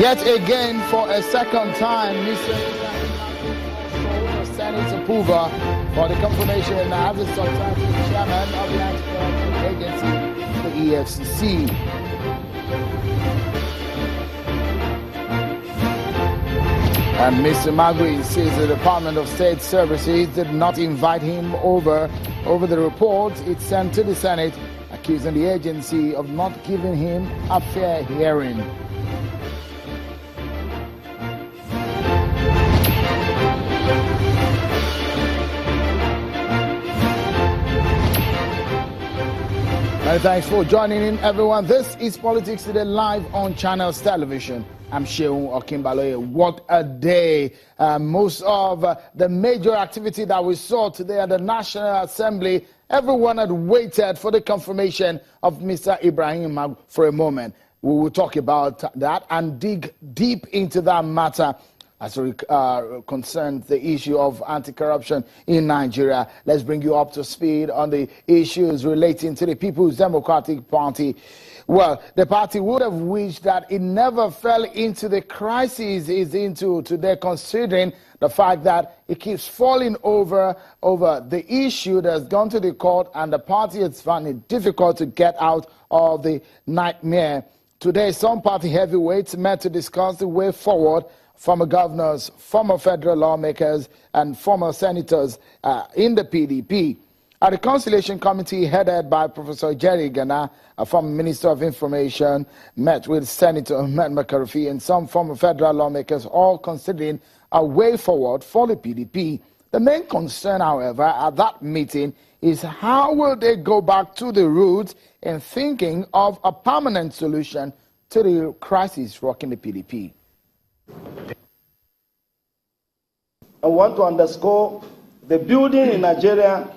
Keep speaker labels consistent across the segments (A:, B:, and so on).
A: Yet again, for a second time, Mr. Senate's approval for the confirmation as the substantive chairman of the Anti-graft agency, the EFCC. And Mr. Magu says the Department of State Services did not invite him over the report it sent to the Senate, accusing the agency of not giving him a fair hearing. Many thanks for joining in, everyone. This is Politics Today live on Channels Television. I'm Sheung Okimbaloye. What a day. Most of the major activity that we saw today at the National Assembly, everyone had waited for the confirmation of Mr. Ibrahim Magu for a moment. We will talk about that and dig deep into that matter as it concerns the issue of anti-corruption in Nigeria. Let's bring you up to speed on the issues relating to the People's Democratic Party. Well, the party would have wished that it never fell into the crisis it's into today, considering the fact that it keeps falling over the issue that's gone to the court, and the party has found it difficult to get out of the nightmare. Today, some party heavyweights met to discuss the way forward. Former governors, former federal lawmakers, and former senators in the PDP. At the Conciliation Committee headed by Professor Jerry Gana, a former Minister of Information, met with Senator Ahmed McCarthy and some former federal lawmakers, all considering a way forward for the PDP. The main concern, however, at that meeting is how will they go back to the roots in thinking of a permanent solution to the crisis rocking the PDP.
B: I want to underscore the building in Nigeria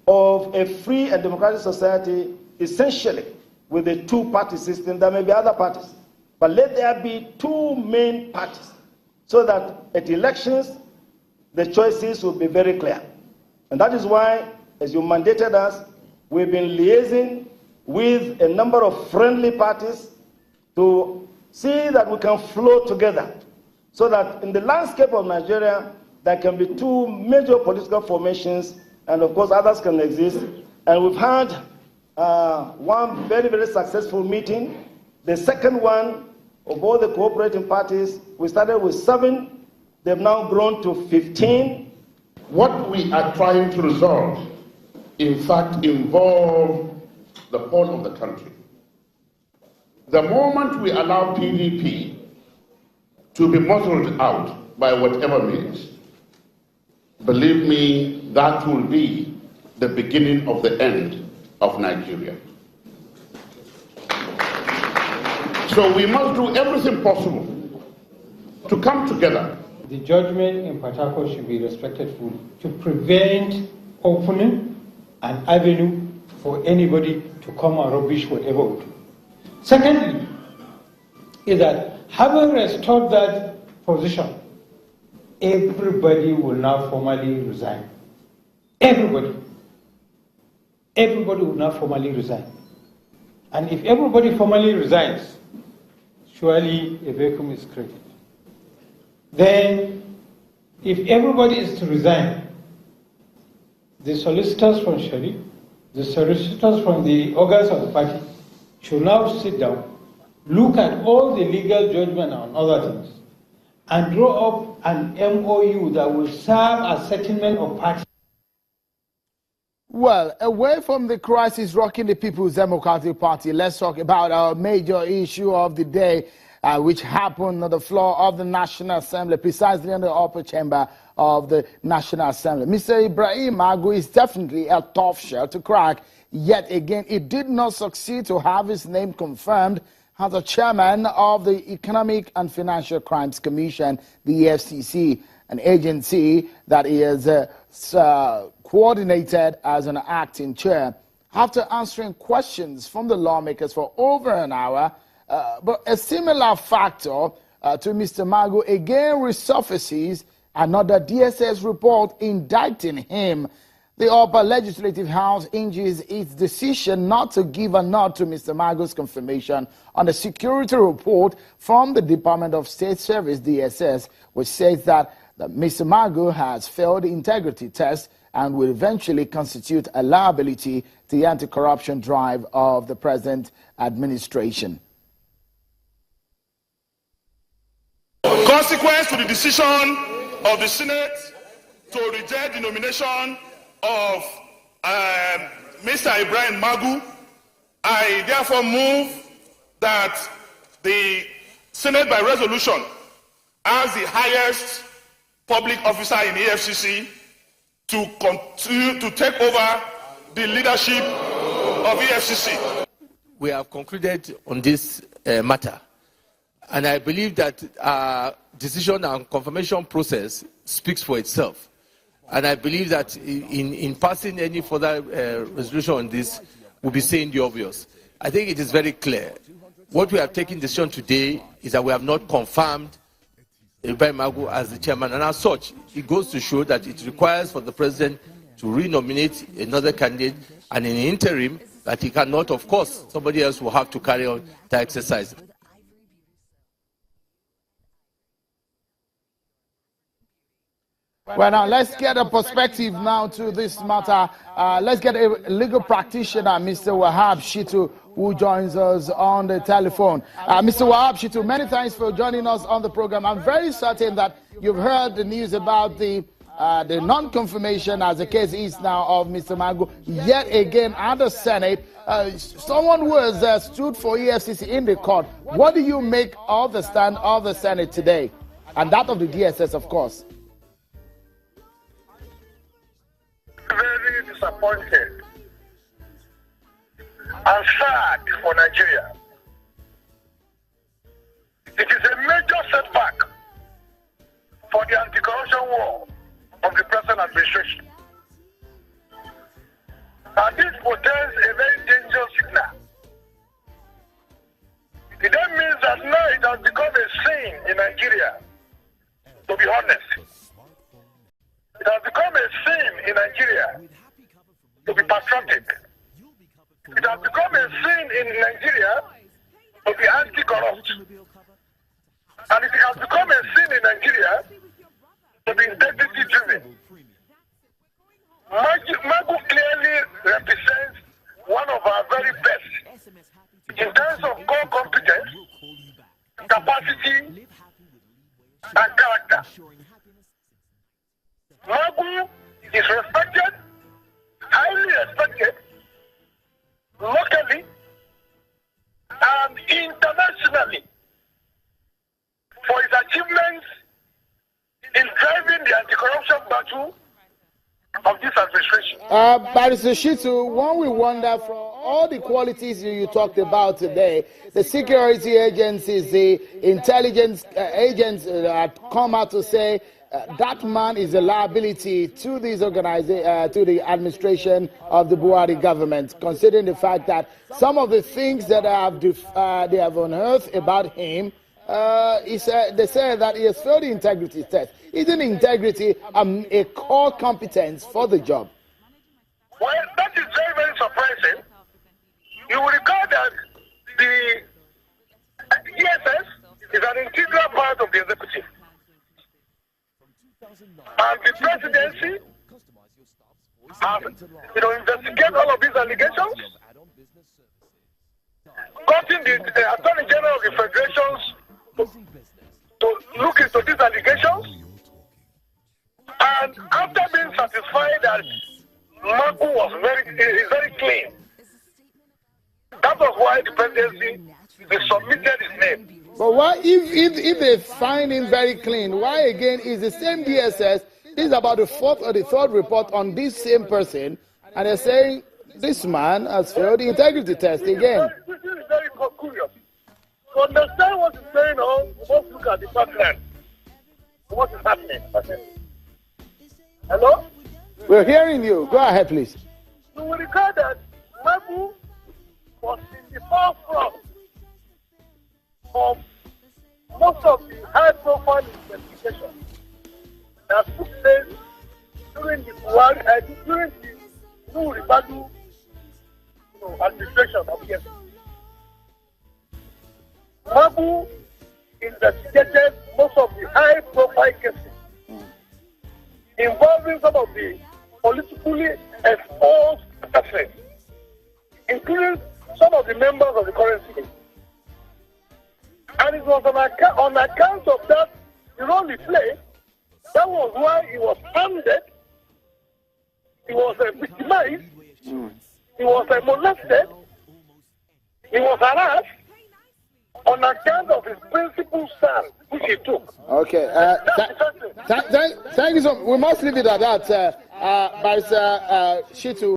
B: of a free and democratic society, essentially with a two-party system. There may be other parties, but let there be two main parties so that at elections, the choices will be very clear. And that is why, as you mandated us, we've been liaising with a number of friendly parties to see that we can flow together so that in the landscape of Nigeria, there can be two major political formations, and of course others can exist. And we've had one very, very successful meeting. The second one of all the cooperating parties, we started with 7. They've now grown to 15.
C: What we are trying to resolve, in fact, involve the whole of the country. The moment we allow PDP to be muzzled out by whatever means, believe me, that will be the beginning of the end of Nigeria. So we must do everything possible to come together.
D: The judgment in Port Harcourt should be respected fully to prevent opening an avenue for anybody to come and rubbish whatever we do. Secondly, is that having restored that position, everybody will now formally resign. Everybody will now formally resign. And if everybody formally resigns, surely a vacuum is created. Then, if everybody is to resign, the solicitors from Sharif, the solicitors from the organs of the party should now sit down, look at all the legal judgment and other things, and draw up an MOU that will serve as settlement of parties.
A: Well, away from the crisis rocking the People's Democratic Party, let's talk about our major issue of the day, which happened on the floor of the National Assembly, precisely in the upper chamber of the National Assembly. Mr. Ibrahim Magu is definitely a tough shell to crack. Yet again, it did not succeed to have his name confirmed as the chairman of the Economic and Financial Crimes Commission, the EFCC, an agency that is coordinated as an acting chair. After answering questions from the lawmakers for over an hour, but a similar factor to Mr. Magu again resurfaces another DSS report indicting him. The upper legislative house hinges its decision not to give a nod to Mr. Magu's confirmation on the security report from the Department of State Service, DSS, which says that Mr. Magu has failed the integrity test and will eventually constitute a liability to the anti-corruption drive of the present administration.
E: Consequence to the decision of the Senate to reject the nomination of Mr. Ibrahim Magu, I therefore move that the Senate by resolution, as the highest public officer in the EFCC, to continue to take over the leadership of EFCC.
F: We have concluded on this matter, and I believe that our decision and confirmation process speaks for itself. And I believe that in passing any further resolution on this, we'll be saying the obvious. I think it is very clear. What we have taken decision today is that we have not confirmed Ibrahim Magu as the chairman, and as such, it goes to show that it requires for the president to renominate another candidate, and in the interim, that he cannot, of course, somebody else will have to carry on the exercise.
A: Well, now let's get a perspective now to this matter. Let's get a legal practitioner, Mr. Wahab Shitu, who joins us on the telephone. Mr. Wahab Shitu, many thanks for joining us on the program. I'm very certain that you've heard the news about the non-confirmation, as the case is now, of Mr. Magu. Yet again, at the Senate, someone who has stood for EFCC in the court. What do you make of the stand of the Senate today? And that of the DSS, of course.
G: Very disappointed and sad for Nigeria. It is a major setback for the anti-corruption war of the present administration. And this portends a very dangerous signal. It then means that now it has become a sin in Nigeria, to be honest. It has become a sin in Nigeria to be patriotic. It has become a sin in Nigeria to be anti-corrupt. And it has become a sin in Nigeria to be integrity-driven. Magu clearly represents one of our very best in terms of core competence, capacity, and character. Magu is respected, highly respected, locally and internationally for his achievements in driving the anti-corruption battle of this administration.
A: Barrister Shitu, one will wonder, from all the qualities you talked about today, the security agencies, the intelligence agents that come out to say that man is a liability to these to the administration of the Buhari government, considering the fact that some of the things that they have unearthed about him, they say that he has failed the integrity test. Isn't integrity a core competence for the job?
G: Well, that is very, very surprising. You will recall that the ESS is an integral part of the executive. And the presidency has, investigate all of these allegations, gotten the Attorney General of the Federations to look into these allegations, and after being satisfied that Magu was very clean, that was why the presidency submitted his name.
A: But why, if they find him very clean, why again is the same DSS? This is about the fourth or the third report on this same person, and they're saying this man has failed the integrity test again.
G: This is very curious. To understand what is going on, we must look at the background. What is happening? Hello?
A: We're hearing you. Go ahead, please.
G: You will recall that Magu was in the forefront of most of the high-profile investigations that took place during the Magu administration of years. Magu investigated most of the high-profile cases involving some of the politically exposed persons, including some of the members of the currency. And it was on account of that role he played, that was why he was handed, he was victimized, he was molested, he was harassed on account of his principal stand, which he took.
A: Okay. Thank you so much. We must leave it at that. Barrister Shitu.